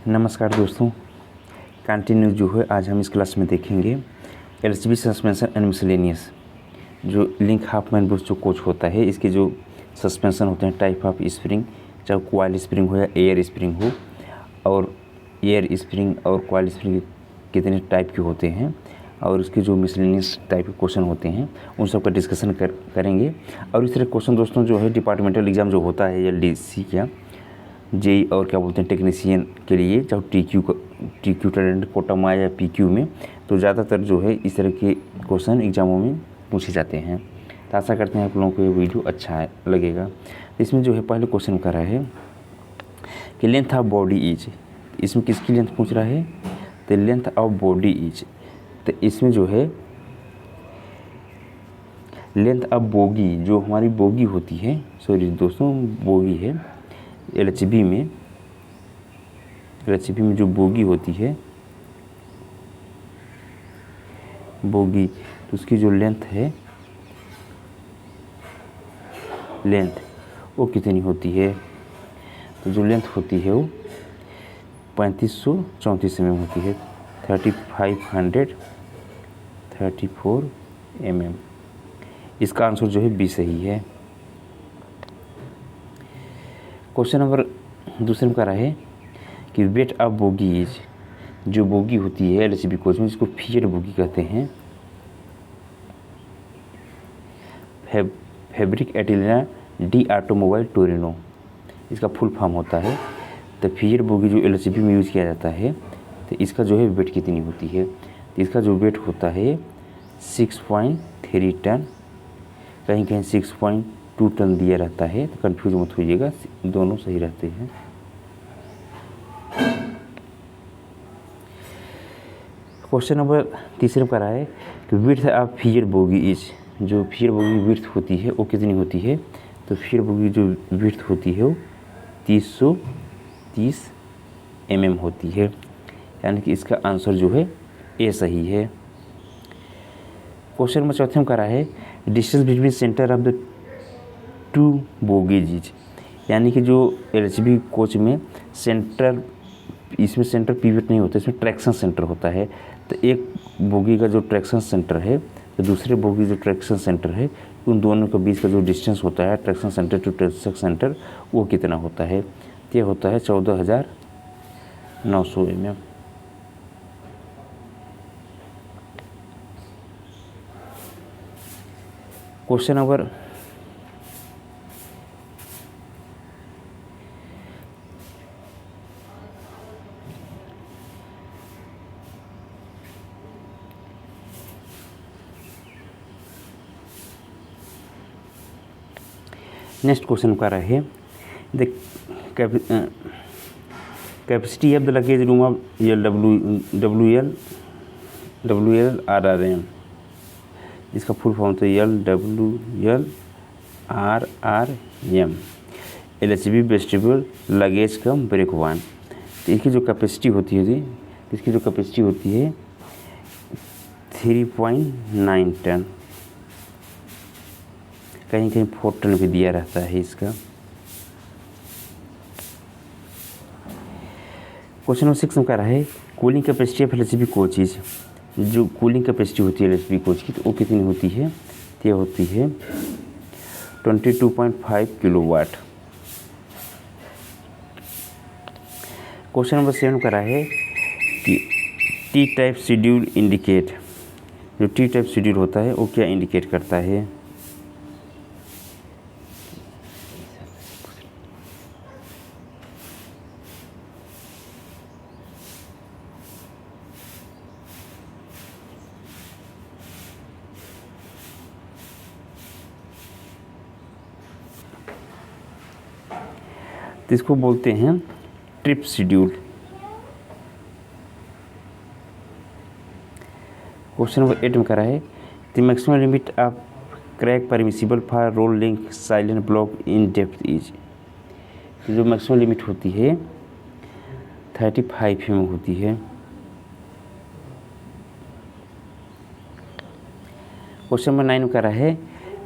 नमस्कार दोस्तों, कंटिन्यू जो है आज हम इस क्लास में देखेंगे एलएचबी सस्पेंशन एंड मिसलेनियस। जो लिंक हाफ मैन बुश जो कोच होता है, इसके जो सस्पेंशन होते हैं टाइप ऑफ स्प्रिंग, चाहे कॉइल स्प्रिंग हो या एयर स्प्रिंग हो, और एयर स्प्रिंग और कॉइल स्प्रिंग कितने टाइप के होते हैं, और उसके जो मिसलेनियस टाइप के क्वेश्चन होते हैं उन सब का डिस्कशन करेंगे। और इस तरह क्वेश्चन दोस्तों जो है डिपार्टमेंटल एग्ज़ाम जो होता है एलडीसी का, जेई और क्या बोलते हैं टेक्नीशियन के लिए, चाहे टीक्यू टैलेंट कोटा में या पीक्यू में, तो ज़्यादातर जो है इस तरह के क्वेश्चन एग्जामों में पूछे जाते हैं। तो आशा करते हैं आप लोगों को ये वीडियो अच्छा लगेगा। तो इसमें जो है पहले क्वेश्चन कर रहा है कि लेंथ ऑफ बॉडी इज, इसमें किसकी लेंथ पूछ रहा है? तो लेंथ ऑफ बॉडी इज, तो इसमें जो है लेंथ ऑफ बोगी, जो हमारी बोगी होती है, सॉरी दोस्तों बोगी है एलएचबी में जो बोगी होती है बोगी, तो उसकी जो लेंथ है वो कितनी होती है? तो जो लेंथ होती है वो 3534 mm होती है, 3534 mm। इसका आंसर जो है बी सही है। क्वेश्चन नंबर दूसरे में कह रहा है कि वेट ऑफ बोगी इज, जो बोगी होती है एलएचबी कोच में, जिसको फीड बोगी कहते हैं, फैब्रिक एटिलिना डी ऑटोमोबाइल टोरिनो, इसका फुल फॉर्म होता है। तो फीड बोगी जो एलएचबी में यूज़ किया जाता है, तो इसका जो है वेट कितनी होती है? तो इसका जो वेट होता है 6.3 टन, कहीं कहीं 6.2 टन दिया रहता है, तो कन्फ्यूज मत होइएगा, दोनों सही रहते हैं। क्वेश्चन नंबर तीसरे में करा है कि width of feed bogie is, जो फीड बोगी विड्थ होती है वो कितनी होती है? तो फीड बोगी जो विड्थ होती है वो 330 mm होती है, यानी कि इसका आंसर जो है ए सही है। क्वेश्चन नंबर चौथे में करा है distance between centre of the two bogies is, यानी कि जो एलएचबी कोच में सेंटर, इसमें सेंटर पिवट नहीं होता, इसमें ट्रैक्शन सेंटर होता है। तो एक बोगी का जो ट्रैक्शन सेंटर है, तो दूसरे बोगी जो ट्रैक्शन सेंटर है, उन दोनों के बीच का जो डिस्टेंस होता है traction centre to traction centre, वो कितना होता है? ये होता है 14,900 mm। Question number next question का है the capacity of the luggage room of LWLRRM, इसका फुल फॉर्म तो LWLRRM, LHB vestibule luggage cum brake van. तो इसकी जो कैपेसिटी होती है 3.9 टन, कहीं कहीं 4 टन भी दिया रहता है इसका। क्वेश्चन नंबर 6 में कह रहा है cooling capacity of LHB coaches, जो कूलिंग कैपेसिटी होती है एलएचबी कोच की, तो वो कितनी होती है? ये होती है 22.5 किलोवाट। क्वेश्चन नंबर 7 कह रहा है कि टी टाइप शेड्यूल इंडिकेट, जो टी टाइप शेड्यूल होता है वो क्या इंडिकेट करता है? तो इसको बोलते हैं ट्रिप शेड्यूल। क्वेश्चन नंबर 8 में कह रहा है the maximum limit of crack permissible for roll link silent block in depth is, जो मैक्सिमम लिमिट होती है 35 mm होती है। क्वेश्चन नंबर 9 में कह रहा है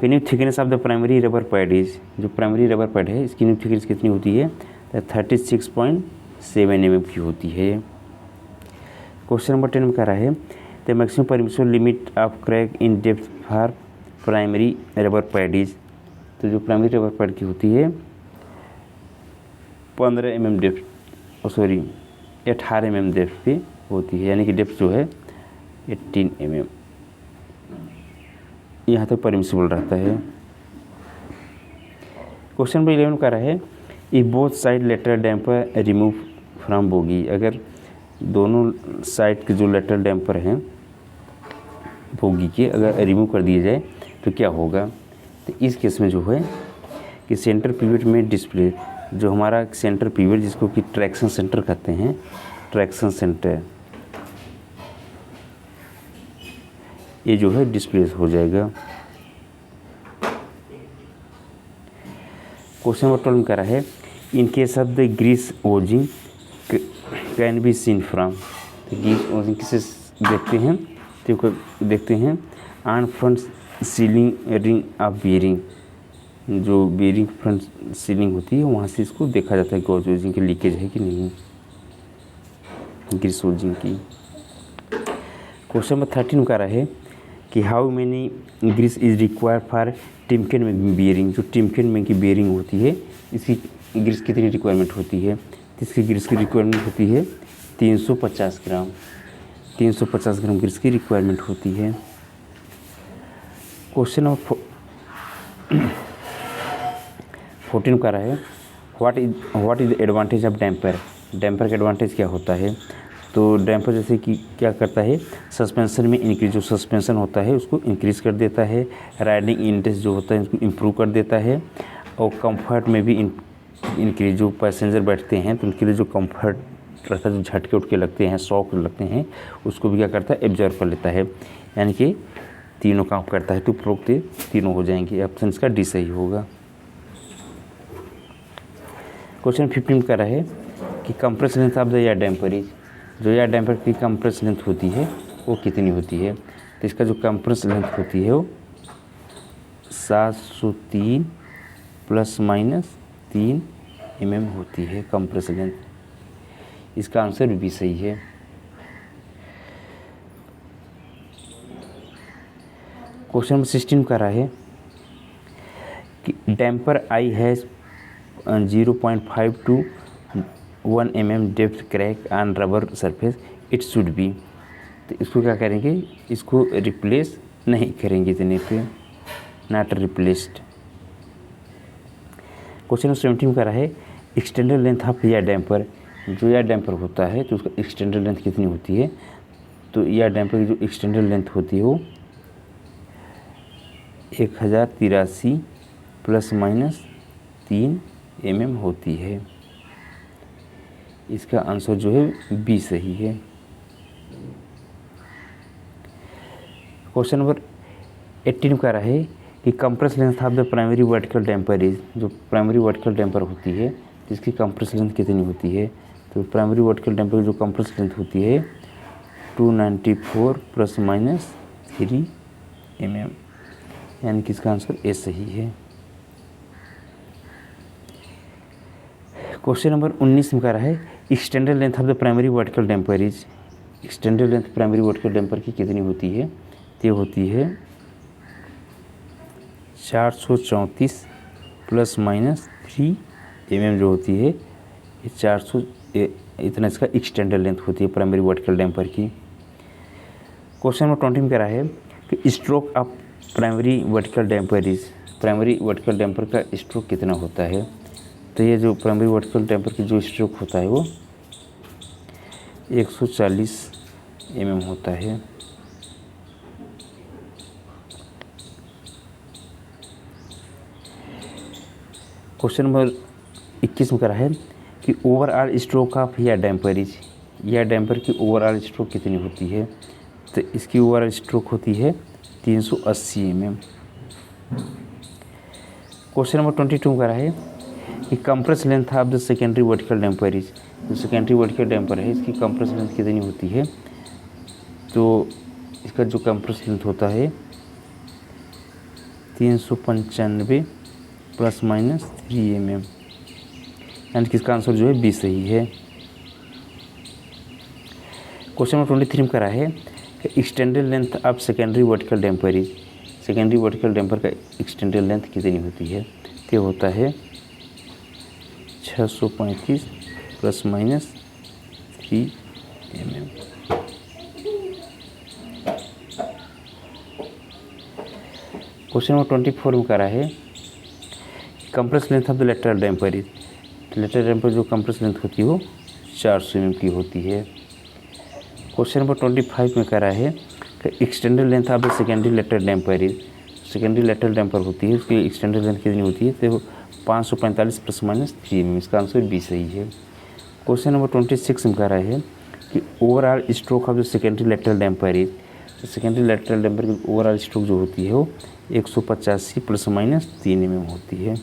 new thickness of the primary rubber pad is, जो प्राइमरी रबर पैड है इसकी न्यू थिकनेस कितनी होती है? 36.5 7 mm की होती है। क्वेश्चन नंबर 10 में कह रहा है the maximum permissible limit of crack in depth for primary rubber pad is. तो जो प्राइमरी रबर पैड की होती है 15 mm डेप्थ 18 mm डेप्थ पे होती है, यानी कि डेप्थ जो है 18 mm यहाँ तक परमिसिबल रहता है। क्वेश्चन नंबर 11 का रहा है if both side lateral damper remove from bogie. अगर दोनों साइड के जो लेटरल डैम्पर हैं बोगी के अगर रिमूव कर दिए जाए तो क्या होगा। तो इस केस में जो है कि सेंटर पिवट में डिस्प्ले, जो हमारा सेंटर पिवट जिसको कि ट्रैक्शन सेंटर कहते हैं, ट्रैक्शन सेंटर ये जो है डिस्प्लेस हो जाएगा। क्वेश्चन नंबर 12 में कह रहा है in case of the grease oozing can be seen from. तो ग्रीस ओजिंग किसे देखते हैं, तो देखते हैं on front sealing ring of bearing, जो बेरिंग फ्रंट सीलिंग होती है वहाँ से इसको देखा जाता है गॉज ओजिंग की लीकेज है कि नहीं, ग्रीस ओजिंग की। क्वेश्चन नंबर 13 में कह रहा है कि how many grease is required for Timken में बेरिंग। जो टिम्कन में की बेरिंग होती है इसकी ग्रीस कितनी रिक्वायरमेंट होती है। तो इसकी ग्रीस की रिक्वायरमेंट होती है 350 ग्राम, 350 ग्राम ग्रीस की रिक्वायरमेंट होती है। क्वेश्चन नंबर 14 का रहा है what is the advantage of damper. Damper का एडवांटेज क्या होता है। तो डैम्पर जैसे कि क्या करता है सस्पेंशन में इंक्रीज, जो सस्पेंशन होता है उसको इंक्रीज़ कर देता है, राइडिंग इंडेक्स जो होता है उसको इम्प्रूव कर देता है, और कंफर्ट में भी इंक्रीज, जो पैसेंजर बैठते हैं तो उनके लिए जो कंफर्ट रहता है, जो झटके उठके लगते हैं, शॉक लगते हैं, उसको भी क्या करता है एब्जॉर्व कर लेता है। यानी कि तीनों काम करता है, तो उपरोक्त तीनों हो जाएंगे। ऑप्शन इसका डी सही होगा। क्वेश्चन 15 का रहा है कि compress length of the air damper is. जो एयर डैम्पर की कंप्रेस लेंथ होती है वो कितनी होती है। तो इसका जो कंप्रेस लेंथ होती है वो 703 ± 3 mm होती है कंप्रेस लेंथ। इसका आंसर भी सही है। क्वेश्चन नंबर 16 का रहा है कि damper I has 0.5 to 1 mm depth crack on rubber surface it should be. तो इसको क्या करेंगे, इसको रिप्लेस नहीं करेंगे इतने पे, नॉट रिप्लेस्ड। क्वेश्चन नंबर 17 का रहा है extended length of air damper. जो एयर डैम्पर होता है तो उसका एक्सटेंडेड लेंथ कितनी होती है। तो एयर डैम्पर की जो एक्सटेंडेड लेंथ होती है वो 1083 ± 3 mm होती है। इसका आंसर जो है बी सही है। क्वेश्चन नंबर 18 का रहा है कि compress length of the primary vertical damper is. जो प्राइमरी वर्टिकल डैम्पर होती है जिसकी कंप्रेस लेंथ कितनी होती है। तो प्राइमरी वर्टिकल डैम्पर की जो कंप्रेस लेंथ होती है 294 ± 3 mm, यानी कि इसका आंसर ए सही है। क्वेश्चन नंबर 19 में कह रहा है extended length of the primary vertical damper is. Extended length primary vertical damper की कितनी होती है। तो होती है 434 ± 3 mm जो होती है ये 400 इतना इसका एक्सटेंडेड लेंथ होती है प्राइमरी वर्टिकल डैम्पर की। क्वेश्चन नंबर 20 में कह रहा है कि stroke of primary vertical damper is. Primary vertical damper का स्ट्रोक कितना होता है। तो ये जो प्राइमरी वर्टिकल डैम्पर की जो स्ट्रोक होता है वो 140 mm होता है। क्वेश्चन नंबर 21 में कह रहा है कि overall stroke of air damper is. Air damper की ओवरऑल स्ट्रोक कितनी होती है। तो इसकी ओवरऑल स्ट्रोक होती है 380 mm। क्वेश्चन नंबर 22 में कह रहा है कि compress length of the secondary vertical damper is. जो सेकेंडरी वर्टिकल डैम्पर है इसकी कंप्रेस लेंथ कितनी होती है। तो इसका जो कंप्रेस लेंथ होता है 395 ± 3 mm, यानी कि इसका आंसर जो है बी सही है। क्वेश्चन नंबर 23 में करा है कि extended length of secondary vertical damper is, secondary vertical damper का एक्सटेंडेड लेंथ कितनी होती है? तो होता है 635 ± 3 mm। क्वेश्चन नंबर 24 में करा है compress length of the lateral damper is, lateral damper जो कंप्रेस लेंथ होती है वो 400 mm की होती है। क्वेश्चन नंबर 25 में करा है कि extended length of the secondary lateral damper is, secondary lateral damper होती है उसकी एक्सटेंडेड लेंथ कितनी होती है? तो 545 ± 3 mm। इसका आंसर बी सही है। क्वेश्चन नंबर 26 में करा है कि overall stroke of the secondary lateral damper is, secondary lateral damper की ओवरऑल स्ट्रोक जो होती है वो 185 ± 3 mm होती है।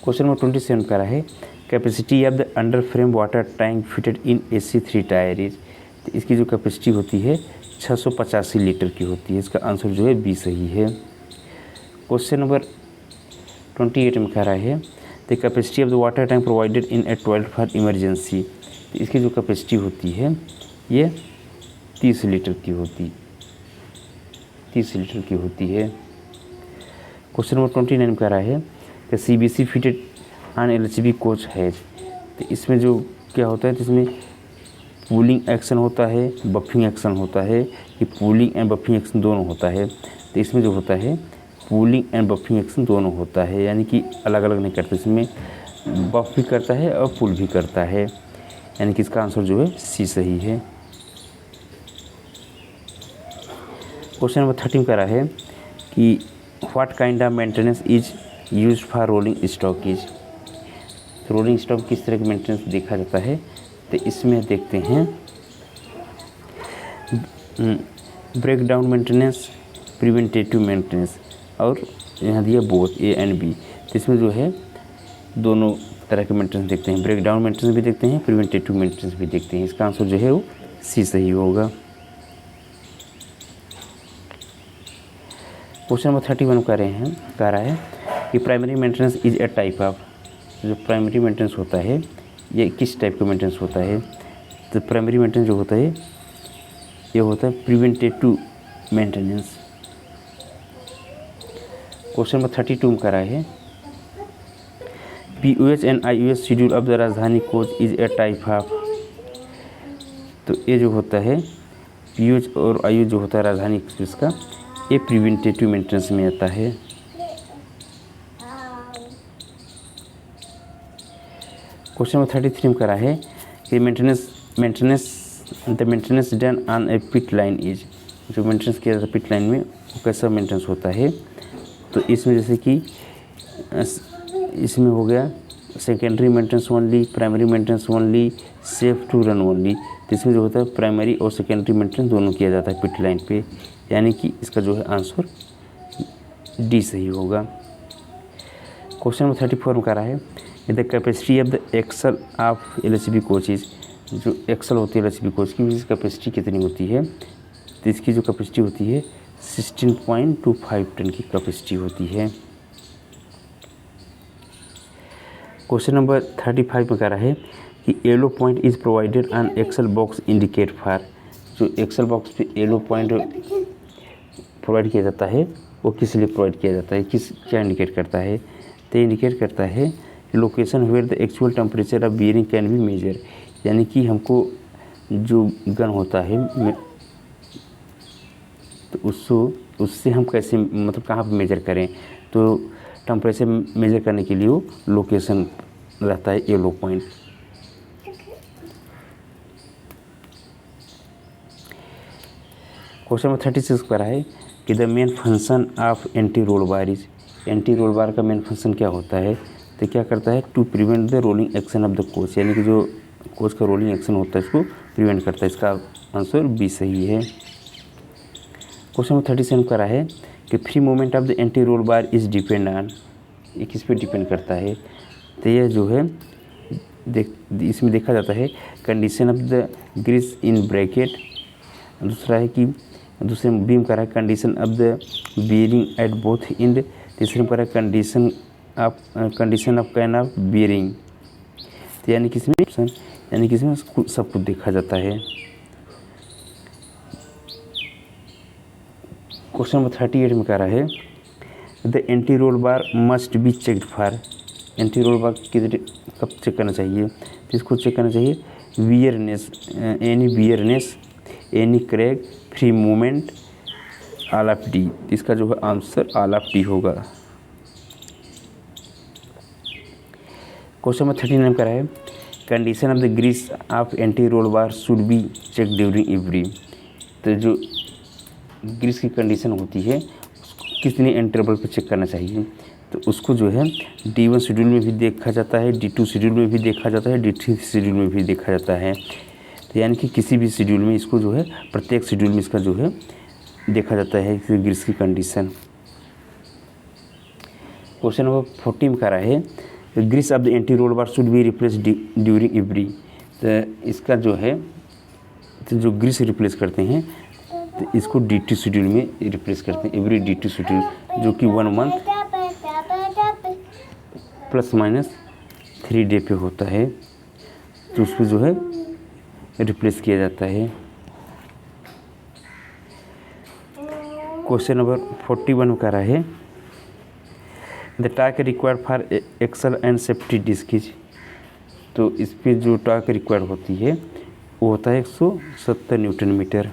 क्वेश्चन नंबर 27 करा है capacity of the under frame water tank fitted in AC3 tyre is, तो इसकी जो कैपेसिटी होती है 685 लीटर की होती है। इसका आंसर जो है बी सही है। क्वेश्चन नंबर 28 में कह रहा है the capacity of the water tank provided in A toilet for emergency, तो इसकी जो कैपेसिटी होती है ये 30 लीटर की होती है। क्वेश्चन नंबर 29 में कह रहा है कि CBC fitted on LHB coach है, तो इसमें जो क्या होता है तो इसमें पूलिंग एक्शन होता है, बफिंग एक्शन होता है, कि पूलिंग एंड बफिंग एक्शन दोनों होता है। तो इसमें जो होता है पूलिंग एंड बफिंग एक्शन दोनों होता है, यानी कि अलग अलग नहीं करते, इसमें बफ भी करता है और पुल भी करता है, यानी कि इसका आंसर जो है सी सही है। क्वेश्चन नंबर 30 करा है कि what kind of maintenance is used for rolling stock is, तो रोलिंग स्टॉक किस तरह की मेंटेनेंस देखा जाता है? तो इसमें देखते हैं breakdown maintenance, preventive maintenance, और यहाँ दिया बोथ A and B। तो इसमें जो है दोनों तरह के मेंटेनेंस देखते हैं, ब्रेक डाउन मेंटेनेंस भी देखते हैं, प्रिवेंटिव मेंटेनेंस भी देखते हैं। इसका आंसर जो है वो सी सही होगा। क्वेश्चन नंबर 31 कह रहा है कि primary maintenance is a type of, जो प्राइमरी मेंटेनेंस होता है ये किस टाइप का मेंटेनेंस होता है? तो प्राइमरी मेंटेनेंस जो होता है ये होता है प्रिवेंटिव मेंटेनेंस। क्वेश्चन नंबर 32 में करा है POH and IOH schedule of the Rajdhani coach is a type of, तो ये जो होता है POH और IOH जो होता है राजधानी एक्सप्रेस का, ये प्रिवेंटिव मेंटेनेंस में आता है। क्वेश्चन नंबर 33 में करा है कि the maintenance done on a pit line is, जो मेंटेनेंस किया जाता है पिट लाइन में वो कैसा मेंटेनेंस होता है? तो इसमें जैसे कि इसमें हो गया secondary maintenance only, primary maintenance only, safe to run only. तो इसमें जो होता है प्राइमरी और सेकेंडरी मेंटेनेंस दोनों किया जाता है पिट लाइन पे, यानी कि इसका जो है आंसर डी सही होगा। क्वेश्चन नंबर 34 में करा है the capacity of the axle of LHB coaches, जो एक्सल होती है LHB कोच की इसकी कैपेसिटी कितनी होती है? तो इसकी जो कैपेसिटी होती है 16.25 टन की कैपेसिटी होती है। क्वेश्चन नंबर 35 में कह रहा है कि yellow point is provided on axle box indicate for, जो एक्सल बॉक्स पे येलो पॉइंट प्रोवाइड किया जाता है वो किस लिए प्रोवाइड किया जाता है, क्या इंडिकेट करता है? तो इंडिकेट करता है location where the actual temperature of bearing can be measure, यानी कि हमको जो गन होता है तो उससे हम कैसे मतलब कहाँ पर मेजर करें, तो टेम्परेचर मेजर करने के लिए वो लोकेशन रहता है येलो पॉइंट। क्वेश्चन नंबर 36 पर है कि the main function of anti roll bar is, anti roll बार का मेन फंक्शन क्या होता है? तो क्या करता है to prevent the rolling action of the coach, यानी कि जो कोच का रोलिंग एक्शन होता है इसको प्रिवेंट करता है। इसका आंसर बी सही है। क्वेश्चन नंबर 37 करा है कि free movement of the anti roll bar is depend on, ये किस पे डिपेंड करता है? तो यह जो है इसमें देखा जाता है condition of the grease in bracket, दूसरा है कि दूसरे बीम करा है condition of the bearing at both end, तीसरे में करा है condition of can of bearing. तो यानी कि इसमें यानी कि इसमें सब कुछ देखा जाता है। क्वेश्चन नंबर 38 में कह रहा है the anti roll bar must be checked for, anti roll bar कब चेक करना चाहिए, तो इसको चेक करना चाहिए wearness, any crack, free movement, all of D. इसका जो है आंसर ऑल ऑफ डी होगा। क्वेश्चन नंबर 39 कह रहा है condition of the grease of anti roll bar should be check during every. तो जो ग्रीस की कंडीशन होती है उसको कितने इंटरवल पे चेक करना चाहिए, तो उसको जो है D1 शेड्यूल में भी देखा जाता है, D2 शेड्यूल में भी देखा जाता है, D3 शेड्यूल में भी देखा जाता है। तो यानी कि किसी भी शेड्यूल में इसको जो है प्रत्येक शेड्यूल में इसका जो है देखा जाता है ग्रीस की कंडीशन। क्वेश्चन नंबर 40 में कह रहा है grease of the anti roll bar should be replace during every. तो इसका जो है तो जो ग्रीस रिप्लेस करते हैं तो इसको D2 शेड्यूल में रिप्लेस करते हैं, एवरी D2 शेड्यूल, जो कि 1 मंथ ±3 डे पे होता है, तो उसको जो है रिप्लेस किया जाता है। क्वेश्चन नंबर 41 में कह रहा है the torque required for axle and safety discs. तो इस पर जो टार्क रिक्वायर्ड होती है वो होता है 170 न्यूटन मीटर।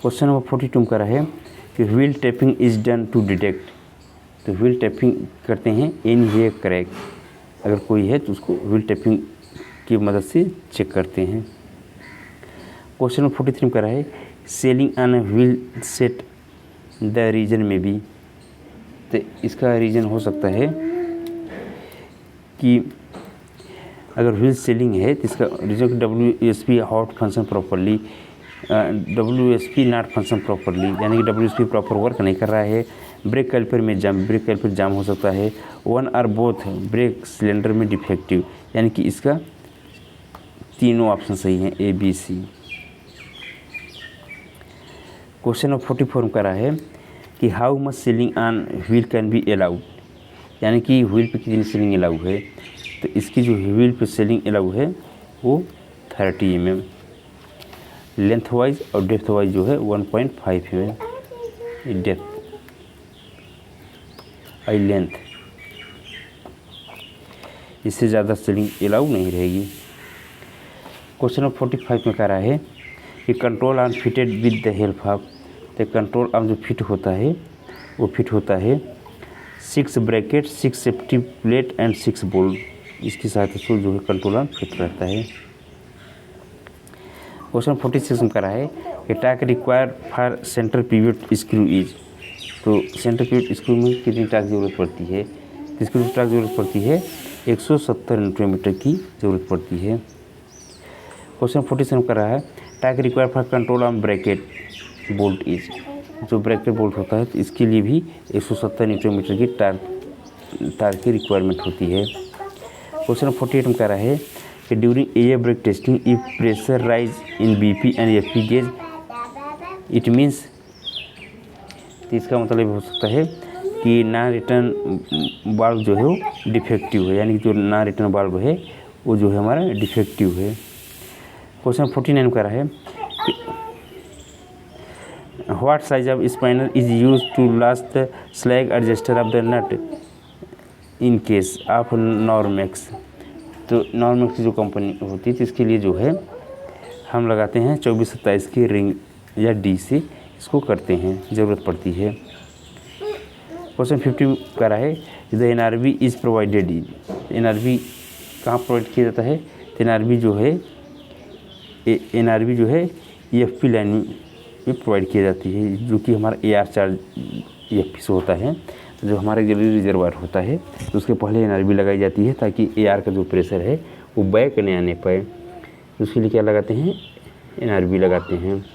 क्वेश्चन नंबर 42 में कह रहा है कि wheel tapping is done to detect. तो व्हील टैपिंग करते हैं इन ये क्रैक, अगर कोई है तो उसको व्हील टैपिंग की मदद से चेक करते हैं। क्वेश्चन नंबर 43 में कह रहा है sailing on wheel set the reason में भी। तो इसका रीज़न हो सकता है कि अगर व्हील सेलिंग है तो इसका reason WSP not function properly, WSP not function properly, यानी कि WSP प्रॉपर वर्क नहीं कर रहा है। ब्रेक कैलिपर में ब्रेक कैलिपर जाम हो सकता है। वन और बोथ ब्रेक सिलेंडर में डिफेक्टिव, यानी कि इसका तीनों ऑप्शन सही हैं ABC। क्वेश्चन नंबर 44 में कह रहा है कि how much ceiling on wheel can be allowed, यानी कि व्हील पे कितनी सीलिंग अलाउ है। तो इसकी जो व्हील पे सीलिंग अलाउ है वो 30 mm, लेंथ वाइज और डेप्थ वाइज जो है 1.5 है डेप्थ आई लेंथ, इससे ज़्यादा सीलिंग अलाउ नहीं रहेगी। क्वेश्चन नंबर 45 में कह रहा है कि control arm fitted with the help of. तो कंट्रोल आर्म जो फिट होता है वो फिट होता है 6 bracket, 6 safety plate and 6 bolt, इसकी सहायता से जो है कंट्रोल आर्म फिट रहता है। क्वेश्चन 46 में कह रहा है कि torque required for centre pivot screw is. तो सेंटर पिवट स्क्रू में कितनी टार्क ज़रूरत पड़ती है, इसकी टार्क ज़रूरत पड़ती है 170 न्यूटन मीटर की ज़रूरत पड़ती है। क्वेश्चन 47 कर रहा है torque required for control arm bracket bolt is. जो ब्रैकेट बोल्ट होता है तो इसके लिए भी 170 न्यूटन मीटर की टार्क की रिक्वायरमेंट होती है। क्वेश्चन 48 में कह रहा है कि during air brake testing if pressure rise in BP and FP gauge it means. तो इसका मतलब हो सकता है कि ना रिटर्न वाल्व जो है वो डिफेक्टिव है, यानी कि जो ना रिटर्न वाल्व है वो जो है हमारा डिफेक्टिव है। क्वेश्चन 49 कह रहा है what size of spanner is use to loose the slack adjuster of the nut in case of Normex. तो नॉर्मेक्स जो कंपनी होती है तो इसके लिए जो है हम लगाते हैं 24-27 की रिंग या D से इसको करते हैं, ज़रूरत पड़ती है। क्वेश्चन 50 कह रहा है the NRV is provided in. NRV कहाँ प्रोवाइड किया जाता है, तो NRV जो है FP लाइन में प्रोवाइड की जाती है, जो कि हमारा AR चार्ज FP से होता है। तो जो हमारा रिजर्वायर होता है तो उसके पहले NRV लगाई जाती है ताकि AR का जो प्रेशर है वो बैक नहीं आने पाए। उसके लिए क्या लगाते हैं, NRV लगाते हैं।